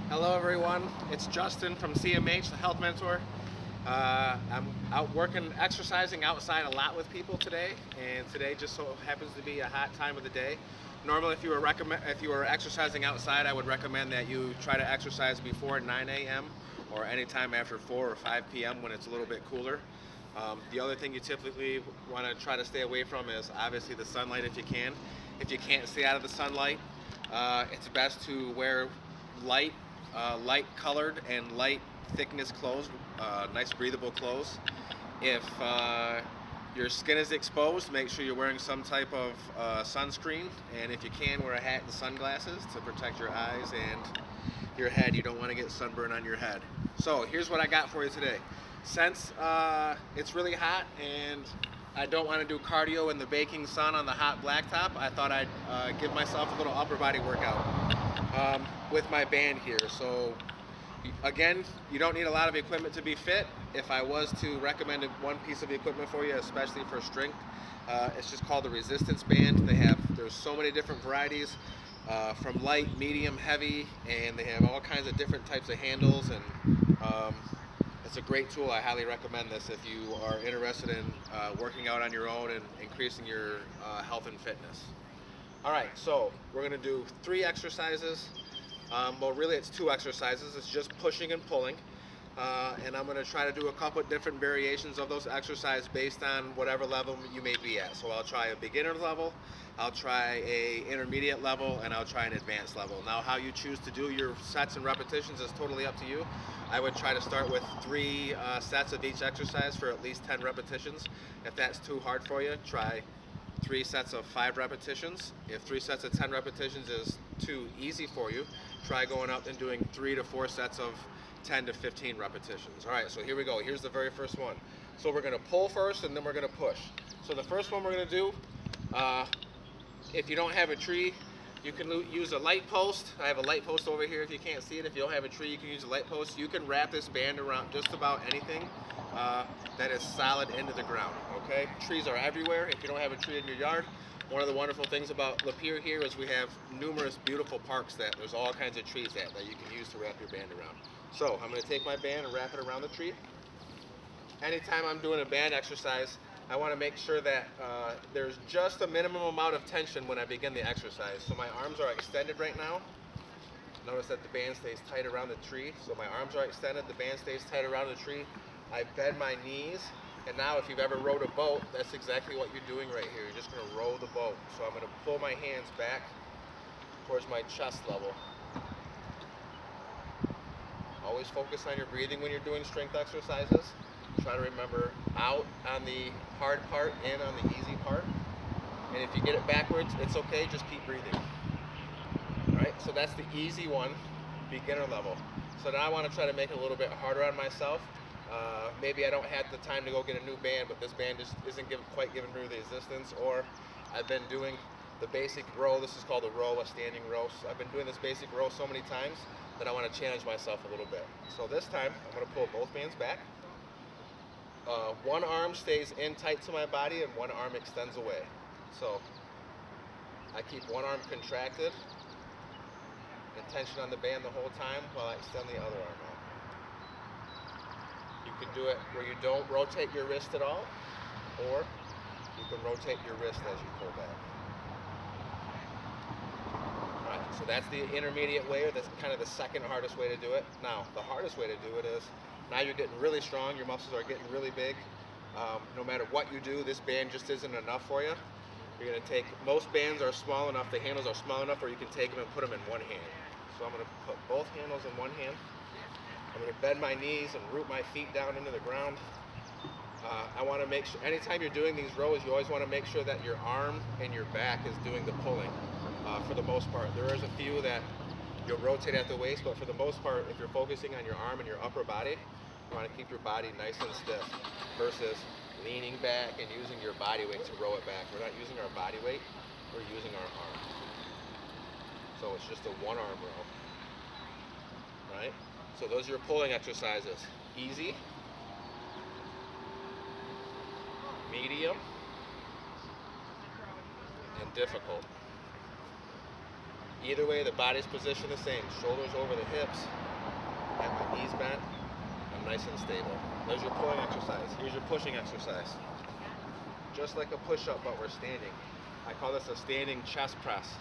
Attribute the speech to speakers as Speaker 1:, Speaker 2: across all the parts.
Speaker 1: Hello everyone, it's Justin from CMH, the Health Mentor. I'm out working, exercising outside a lot with people today, and today just so happens to be a hot time of the day. Normally, if you were exercising outside, I would recommend that you try to exercise before 9 a.m. or anytime after 4 or 5 p.m. when it's a little bit cooler. The other thing you typically want to try to stay away from is obviously the sunlight if you can. If you can't stay out of the sunlight, it's best to wear light, light colored and light thickness clothes, nice breathable clothes. If your skin is exposed, make sure you're wearing some type of sunscreen, and if you can, wear a hat and sunglasses to protect your eyes and your head. You don't want to get sunburn on your head. So here's what I got for you today. Since it's really hot and I don't want to do cardio in the baking sun on the hot blacktop, I thought I'd give myself a little upper body workout with my band here. So again, you don't need a lot of equipment to be fit. If I was to recommend one piece of equipment for you, especially for strength, it's just called the resistance band. There's so many different varieties, from light, medium, heavy, and they have all kinds of different types of handles, and it's a great tool. I highly recommend this if you are interested in working out on your own and increasing your health and fitness. All right, so we're gonna do 3 exercises. Well, really it's 2 exercises. It's just pushing and pulling. And I'm going to try to do a couple of different variations of those exercises based on whatever level you may be at. So I'll try a beginner level, I'll try a intermediate level, and I'll try an advanced level. Now how you choose to do your sets and repetitions is totally up to you. I would try to start with 3 sets of each exercise for at least 10 repetitions. If that's too hard for you, try 3 sets of 5 repetitions. If 3 sets of 10 repetitions is too easy for you, try going up and doing 3 to 4 sets of 10 to 15 repetitions. All right, so here we go. Here's the very first one. So we're gonna pull first and then we're gonna push. So the first one we're gonna do, if you don't have a tree, you can use a light post. I have a light post over here if you can't see it. If you don't have a tree, you can use a light post. You can wrap this band around just about anything that is solid into the ground, okay? Trees are everywhere. If you don't have a tree in your yard, one of the wonderful things about Lapeer here is we have numerous beautiful parks that there's all kinds of trees that you can use to wrap your band around. So I'm gonna take my band and wrap it around the tree. Anytime I'm doing a band exercise, I want to make sure that there's just a minimum amount of tension when I begin the exercise. So my arms are extended right now. Notice that the band stays tight around the tree. So my arms are extended, the band stays tight around the tree. I bend my knees, and now if you've ever rowed a boat, that's exactly what you're doing right here. You're just going to row the boat. So I'm going to pull my hands back towards my chest level. Always focus on your breathing when you're doing strength exercises. Try to remember out on the hard part, in on the easy part. And if you get it backwards, it's okay, just keep breathing. Alright, so that's the easy one, beginner level. So now I want to try to make it a little bit harder on myself. Maybe I don't have the time to go get a new band, but this band just isn't quite giving me the resistance, or I've been doing the basic row. This is called a row, a standing row. So I've been doing this basic row so many times that I want to challenge myself a little bit. So this time, I'm going to pull both bands back. One arm stays in tight to my body and one arm extends away. So I keep one arm contracted and tension on the band the whole time while I extend the other arm out. You can do it where you don't rotate your wrist at all, or you can rotate your wrist as you pull back. Alright, so that's the intermediate way, or that's kind of the second hardest way to do it. Now, the hardest way to do it is, now you're getting really strong, your muscles are getting really big. No matter what you do, this band just isn't enough for you. You're going to take, most bands are small enough, the handles are small enough where you can take them and put them in one hand. So I'm going to put both handles in one hand. I'm going to bend my knees and root my feet down into the ground. I want to make sure, anytime you're doing these rows, you always want to make sure that your arm and your back is doing the pulling for the most part. There is a few that you'll rotate at the waist, but for the most part, if you're focusing on your arm and your upper body, you want to keep your body nice and stiff versus leaning back and using your body weight to row it back. We're not using our body weight, we're using our arm. So it's just a one arm row. Right? So those are your pulling exercises. Easy, medium, and difficult. Either way, the body's positioned the same. Shoulders over the hips, have my knees bent. I'm nice and stable. There's your pulling exercise. Here's your pushing exercise. Just like a push-up, but we're standing. I call this a standing chest press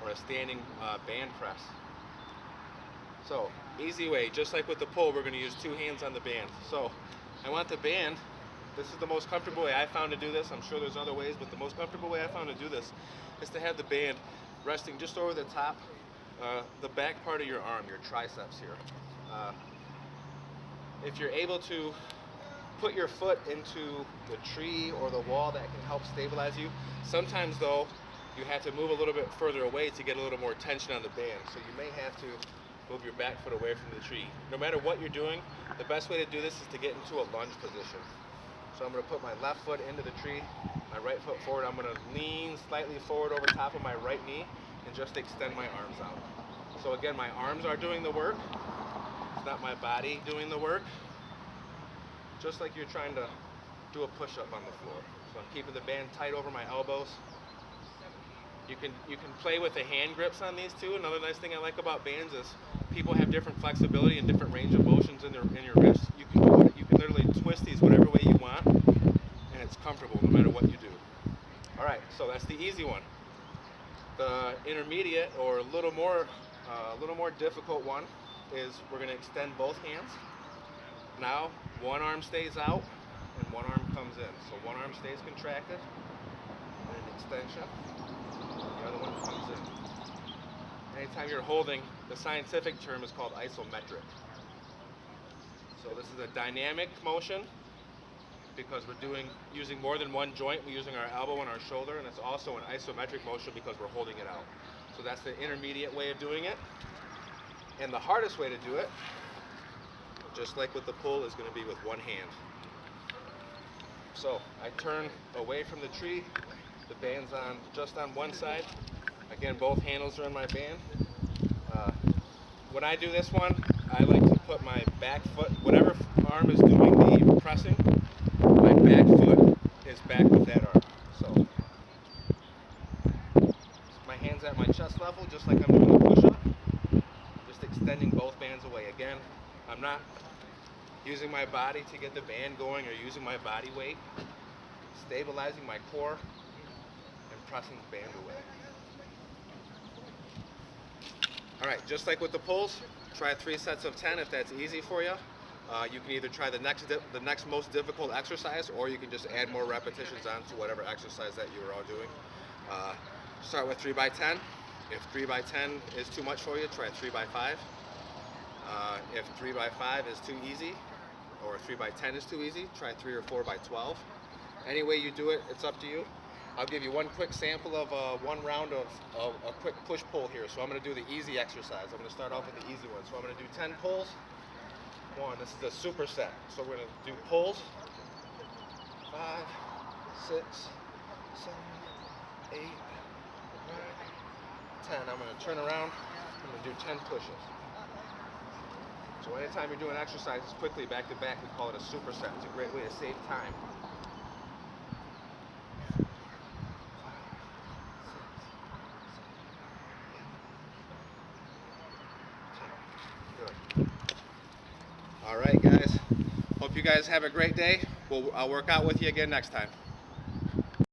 Speaker 1: or a standing band press. So, easy way, just like with the pull, we're going to use 2 hands on the band. So, I want the band, this is the most comfortable way I found to do this. I'm sure there's other ways, but the most comfortable way I found to do this is to have the band resting just over the top, the back part of your arm, your triceps here. If you're able to put your foot into the tree or the wall, that can help stabilize you. Sometimes though, you have to move a little bit further away to get a little more tension on the band. So you may have to move your back foot away from the tree. No matter what you're doing, the best way to do this is to get into a lunge position. So I'm going to put my left foot into the tree, my right foot forward. I'm going to lean slightly forward over top of my right knee and just extend my arms out. So again, my arms are doing the work. It's not my body doing the work. Just like you're trying to do a push-up on the floor. So I'm keeping the band tight over my elbows. You can play with the hand grips on these too. Another nice thing I like about bands is people have different flexibility and different range of motions in your wrists. You can literally twist these whatever way you want, and it's comfortable no matter what you do. All right, so that's the easy one. The intermediate or a little more difficult one is we're going to extend both hands. Now one arm stays out and one arm comes in. So one arm stays contracted and an extension. The other one comes in. Anytime you're holding, the scientific term is called isometric. So this is a dynamic motion because we're using more than one joint. We're using our elbow and our shoulder, and it's also an isometric motion because we're holding it out. So that's the intermediate way of doing it. And the hardest way to do it, just like with the pull, is going to be with one hand. So I turn away from the tree. The band's on just on one side. Again, both handles are in my band. When I do this one, I like to put my back foot, whatever arm is doing the pressing, my back foot is back with that arm. So my hand's at my chest level, just like I'm doing a push-up. Just extending both bands away. Again, I'm not using my body to get the band going or using my body weight. Stabilizing my core and pressing the band away. All right, just like with the pulls, try 3 sets of 10 if that's easy for you. You can either try the next most difficult exercise, or you can just add more repetitions on to whatever exercise that you were all doing. Start with 3 by 10. If 3 by 10 is too much for you, try 3 by 5. If 3 by 5 is too easy, or 3 by 10 is too easy, try 3 or 4 by 12. Any way you do it, it's up to you. I'll give you one quick sample of one round of a quick push-pull here. So I'm going to do the easy exercise. I'm going to start off with the easy one. So I'm going to do 10 pulls. This is a superset. So we're going to do pulls. 5, 6, 7, 8, 9, 10. I'm going to turn around. I'm going to do 10 pushes. So anytime you're doing exercises quickly back to back, we call it a superset. It's a great way to save time. All right, guys. Hope you guys have a great day. I'll work out with you again next time.